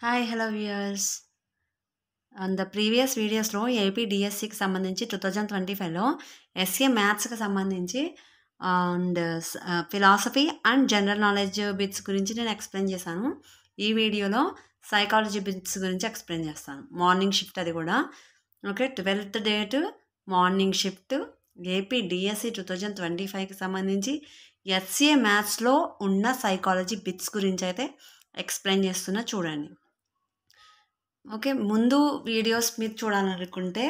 Hi! Hello viewers. On the previous వీడియోస్‌లో AP డీఎస్సీకి సంబంధించి 2025లో ఎస్ఏ మ్యాథ్స్‌కి సంబంధించి philosophy and general knowledge bits గురించి నేను ఎక్స్‌ప్లెయిన్ చేశాను. ఈ వీడియోలో సైకాలజీ బిట్స్ గురించి ఎక్స్‌ప్లెయిన్ చేస్తాను. మార్నింగ్ షిఫ్ట్ అది కూడా. ఓకే. 12థ్ date morning shift AP DSC 2025కి సంబంధించి ఎస్ఏ మ్యాథ్స్‌లో ఉన్న సైకాలజీ బిట్స్ గురించి అయితే ఎక్స్‌ప్లెయిన్ చేస్తున్నా చూడండి. ఓకే. ముందు వీడియోస్ మీరు చూడాలనుకుంటే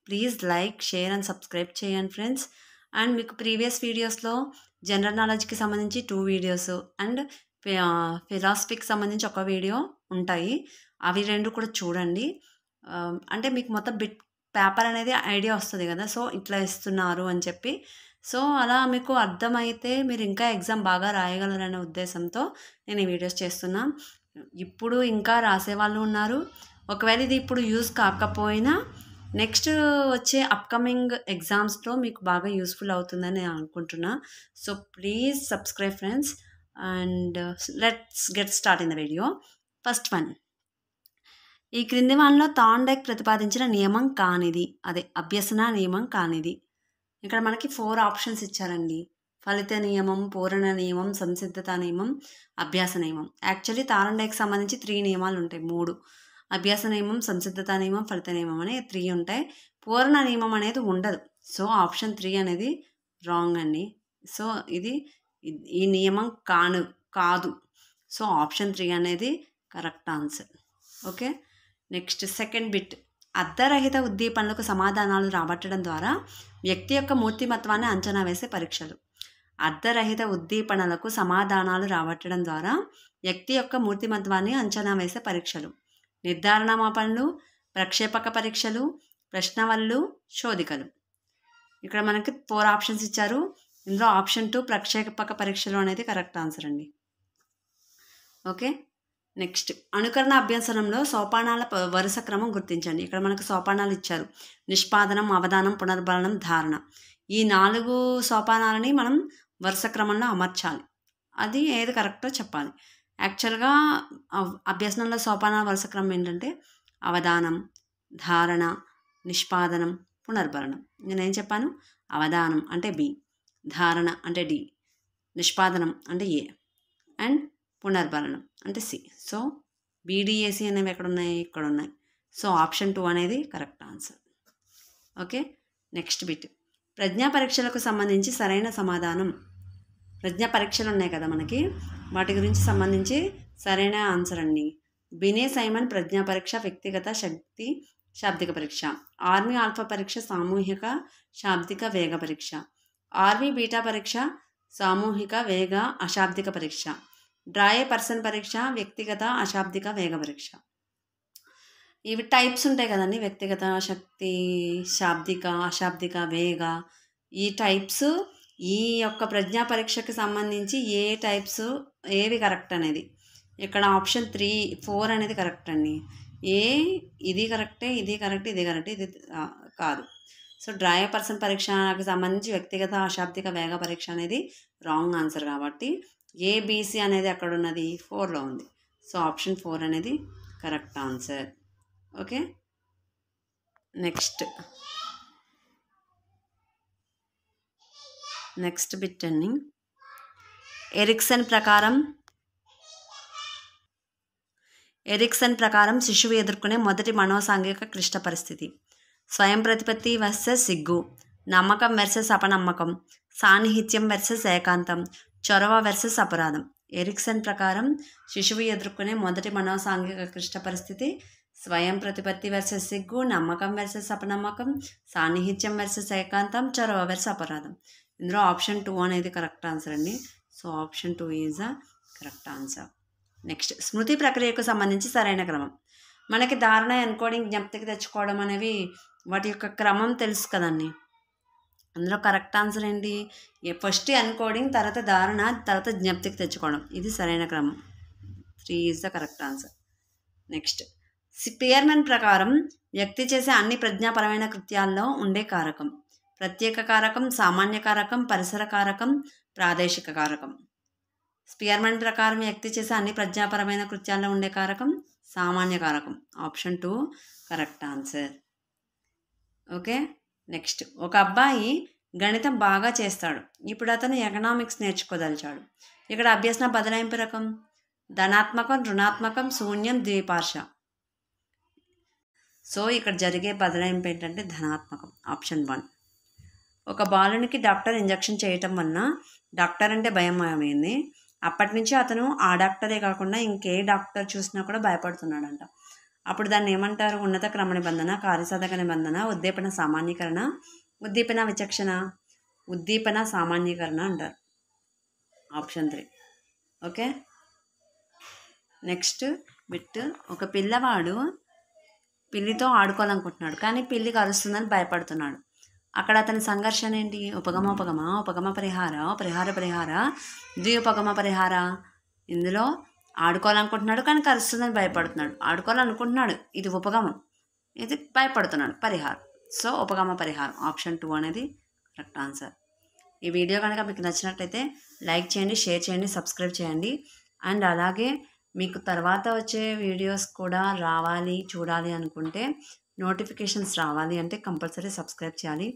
please like, share and subscribe చేయండి ఫ్రెండ్స్. అండ్ మీకు ప్రీవియస్ వీడియోస్‌లో జనరల్ నాలెడ్జ్‌కి సంబంధించి 2 వీడియోస్ అండ్ ఫిలాసఫీకి సంబంధించి ఒక వీడియో ఉంటాయి. అవి 2 కూడా చూడండి. అంటే మీకు మొత్తం పేపర్ అనేది ఐడియా వస్తది కదా! సో, ఇట్లా ఇస్తున్నారు అని చెప్పి. సో, అలా మీకు అర్థమైతే మీరు ఇంకా ఎగ్జామ్ బాగా రాయగలరనే ఉద్దేశంతో నేను ఈ వీడియోస్ చేస్తున్నా. ఇప్పుడు ఇంకా రాసేవాళ్ళు ఉన్నారు. ఒకవేళ ఇది ఇప్పుడు యూజ్ కాకపోయినా నెక్స్ట్ వచ్చే అప్‌కమింగ్ ఎగ్జామ్స్‌లో మీకు బాగా యూజ్‌ఫుల్ అవుతుందని నేను అనుకుంటున్నా. So, please subscribe friends and let's get start in the video. First one. ఈ క్రింది వానిలో థార్న్‌డైక్ ప్రతిపాదించిన నియమం కానిది. అదే అభ్యసన నియమం కానిది. ఇక్కడ మనకి 4 ఆప్షన్స్ ఇచ్చారండి. ఫలిత నియమం, పూరణ నియమం, సంసిద్ధత నియమం, అభ్యాస నియమం. యాక్చువల్లీ థార్న్‌డైక్‌కి సంబంధించి 3 నియమాలు ఉంటాయి. 3. అభ్యాస నియమం, సంసిద్ధత నియమం, ఫలిత నియమం అని 3 ఉంటాయి. పూరణ నియమం అనేది ఉండదు. సో, ఆప్షన్ 3 అనేది రాంగ్ అండి. సో, ఈ నియమం కాదు. సో, ఆప్షన్ 3 అనేది correct answer. Okay. Next second bit. అర్ధరహిత ఉద్దీపనలకు సమాధానాలు రాబట్టడం ద్వారా వ్యక్తి యొక్క మూర్తిమత్వాన్ని అంచనా వేసే పరీక్షలు. అర్ధరహిత ఉద్దీపనలకు సమాధానాలు రాబట్టడం ద్వారా వ్యక్తి యొక్క మూర్తిమత్వాన్ని అంచనా వేసే పరీక్షలు. నిర్ధారణ మాపనలు, ప్రక్షేపక పరీక్షలు, ప్రశ్నవల్లు, శోధికలు. ఇక్కడ మనకి 4 ఆప్షన్స్ ఇచ్చారు. ఇందులో ఆప్షన్ 2 ప్రక్షేపక పరీక్షలు అనేది కరెక్ట్ ఆన్సర్ అండి. ఓకే. నెక్స్ట్ అనుకరణ అభ్యసనంలో సోపానాల వరుస క్రమం గుర్తించండి. ఇక్కడ మనకు సోపానాలు ఇచ్చారు. నిష్పాదనం, అవధానం, పునర్బలనం, ధారణ. ఈ 4 సోపానాలని మనం వరుస క్రమంలో అమర్చాలి. అది ఏది కరెక్టో చెప్పాలి. యాక్చువల్‌గా అభ్యసనంలో సోపానాల వరుస క్రమం ఏంటంటే అవధానం, ధారణ, నిష్పాదనం, పునర్బలనం. నేనేం చెప్పాను? అవధానం అంటే బి, ధారణ అంటే డి, నిష్పాదనం అంటే ఏ అండ్ పునర్బలనం అంటే సి. సో, బీడీఏసీ అనేవి ఎక్కడున్నాయి? ఇక్కడ ఉన్నాయి. సో, ఆప్షన్ 2 అనేది correct answer. Okay. Next bit. ప్రజ్ఞా పరీక్షలకు సంబంధించి సరైన సమాధానం. ప్రజ్ఞా పరీక్షలు ఉన్నాయి కదా మనకి. వాటి గురించి సంబంధించి సరైన ఆన్సర్ అండి. బినే సైమన్ ప్రజ్ఞా పరీక్ష వ్యక్తిగత శక్తి శాబ్దిక పరీక్ష. ఆర్మీ ఆల్ఫా పరీక్ష సామూహిక శాబ్దిక వేగ పరీక్ష. ఆర్మీ బీటా పరీక్ష సామూహిక వేగ అశాబ్దిక పరీక్ష. డ్రాయే పర్సన్ పరీక్ష వ్యక్తిగత అశాబ్దిక వేగ పరీక్ష. ఇవి టైప్స్ ఉంటాయి కదండి. వ్యక్తిగత శక్తి, శాబ్దిక, అశాబ్దిక, వేగ. ఈ టైప్స్ ఈ యొక్క ప్రజ్ఞా పరీక్షకి సంబంధించి ఏ టైప్స్ ఏవి కరెక్ట్ అనేది. ఇక్కడ ఆప్షన్ 4 అనేది కరెక్ట్ అండి. ఇది కరెక్టే, ఇది కరెక్ట్, ఇది కరెక్ట్, ఇది కాదు. సో, డ్రాయే పర్సన్ పరీక్షకి సంబంధించి వ్యక్తిగత అశాబ్దిక వేగ పరీక్ష అనేది రాంగ్ ఆన్సర్ కాబట్టి ఏబిసి అనేది ఎక్కడ ఉన్నది? 4లో ఉంది. సో, ఆప్షన్ 4 అనేది correct answer. Okay. Next bit అండి. ఎరిక్సన్ ప్రకారం శిశువు ఎదుర్కొనే మొదటి మనోసాంఘిక క్లిష్ట పరిస్థితి. స్వయం ప్రతిపత్తి వర్సెస్ సిగ్గు, నమ్మకం వర్సెస్ అపనమ్మకం, సాన్నిహిత్యం వర్సెస్ ఏకాంతం, చొరవ వర్సెస్ అపరాధం. ఎరిక్సన్ ప్రకారం శిశువు ఎదుర్కొనే మొదటి మనోసాంఘిక క్లిష్ట పరిస్థితి స్వయం ప్రతిపత్తి వర్సెస్ సిగ్గు, నమ్మకం వర్సెస్ అపనమ్మకం, సాన్నిహిత్యం వర్సెస్ ఏకాంతం, చొరవ వర్సెస్ అపరాధం. ఇందులో ఆప్షన్ 2 అనేది కరెక్ట్ ఆన్సర్ అండి. So, option 2 is a correct answer. Next స్మృతి ప్రక్రియకు సంబంధించి సరైన క్రమం. మనకి ధారణ, ఎన్కోడింగ్, జ్ఞప్తికి తెచ్చుకోవడం అనేవి వాటి యొక్క క్రమం తెలుసు కదండి. అందులో కరెక్ట్ ఆన్సర్ ఏంటి? ఫస్ట్ ఎన్కోడింగ్, తర్వాత ధారణ, తర్వాత జ్ఞప్తికి తెచ్చుకోవడం. ఇది సరైన క్రమం. 3 is the correct answer. Next Spearman ప్రకారం వ్యక్తి చేసే అన్ని ప్రజ్ఞాపరమైన కృత్యాల్లో ఉండే కారకం. ప్రత్యేక కారకం, సామాన్య కారకం, పరిసర కారకం, ప్రాదేశిక కారకం. స్పియర్మన్ ప్రకారం వ్యక్తి చేసే అన్ని ప్రజ్ఞాపరమైన కృత్యాల్లో ఉండే కారకం సామాన్య కారకం. Option 2 correct answer. Okay, next ఒక అబ్బాయి గణితం బాగా చేస్తాడు. ఇప్పుడు అతను ఎకనామిక్స్ నేర్చుకోదలిచాడు. ఇక్కడ అభ్యసన బదలాయింపు రకం ధనాత్మకం, రుణాత్మకం, శూన్యం, ద్విపార్ష. సో ఇక్కడ జరిగే బదలాయింపు ఏంటంటే ధనాత్మకం. ఆప్షన్ 1. ఒక బాలునికి డాక్టర్ ఇంజెక్షన్ చేయటం వలన డాక్టర్ అంటే భయం అయింది. అప్పటి నుంచి అతను ఆ డాక్టరే కాకుండా ఇంకే డాక్టర్ చూసినా కూడా భయపడుతున్నాడంట. అప్పుడు దాన్ని ఏమంటారు? ఉన్నత క్రమ నిబంధన, కార్యసాధక నిబంధన, ఉద్దీపన సామాన్యీకరణ, ఉద్దీపన విచక్షణ, ఉద్దీపన సామాన్యీకరణ అంటారు. ఆప్షన్ 3. Okay, next bit. ఒక పిల్లవాడు పిల్లితో ఆడుకోవాలనుకుంటున్నాడు, కానీ పిల్లి కరుస్తుందని భయపడుతున్నాడు. అక్కడ అతని సంఘర్షణ ఏంటి? ఉపగమ పరిహార, పరిహార, ద్విపగమ పరిహార. ఇందులో ఆడుకోవాలనుకుంటున్నాడు కానీ కరుస్తుందని భయపడుతున్నాడు. ఆడుకోవాలనుకుంటున్నాడు, ఇది ఉపగమం, ఇది భయపడుతున్నాడు, పరిహారం. సో ఉపగమ పరిహారం. ఆప్షన్ 2 అనేది కరెక్ట్ ఆన్సర్. ఈ వీడియో కనుక మీకు నచ్చినట్లయితే లైక్ చేయండి, షేర్ చేయండి, సబ్స్క్రైబ్ చేయండి. అండ్ అలాగే మీకు తర్వాత వచ్చే వీడియోస్ కూడా రావాలి, చూడాలి అనుకుంటే, నోటిఫికేషన్స్ రావాలి అంటే కంపల్సరీ సబ్స్క్రైబ్ చేయాలి.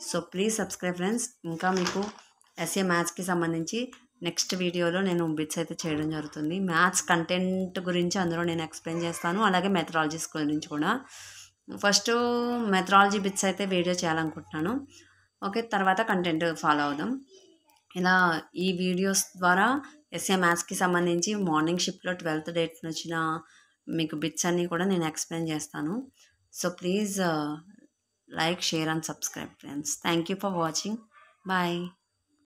So please subscribe friends. ఇంకా మీకు ఎస్ఏ మ్యాథ్స్కి సంబంధించి నెక్స్ట్ వీడియోలో నేను బిట్స్ అయితే చేయడం జరుగుతుంది. మ్యాథ్స్ కంటెంట్ గురించి అందులో నేను ఎక్స్ప్లెయిన్ చేస్తాను, అలాగే మెథడాలజీస్ గురించి కూడా. ఫస్ట్ మెథడాలజీ బిట్స్ అయితే వీడియో చేయాలనుకుంటున్నాను. ఓకే, తర్వాత కంటెంట్ ఫాలో అవుదాం. ఇలా ఈ వీడియోస్ ద్వారా ఎస్ఏ మ్యాథ్స్కి సంబంధించి మార్నింగ్ షిఫ్ట్లో 12th డేట్ వచ్చిన మీకు బిట్స్ అన్నీ కూడా నేను ఎక్స్ప్లెయిన్ చేస్తాను. So please like, share and subscribe friends. Thank you for watching. Bye.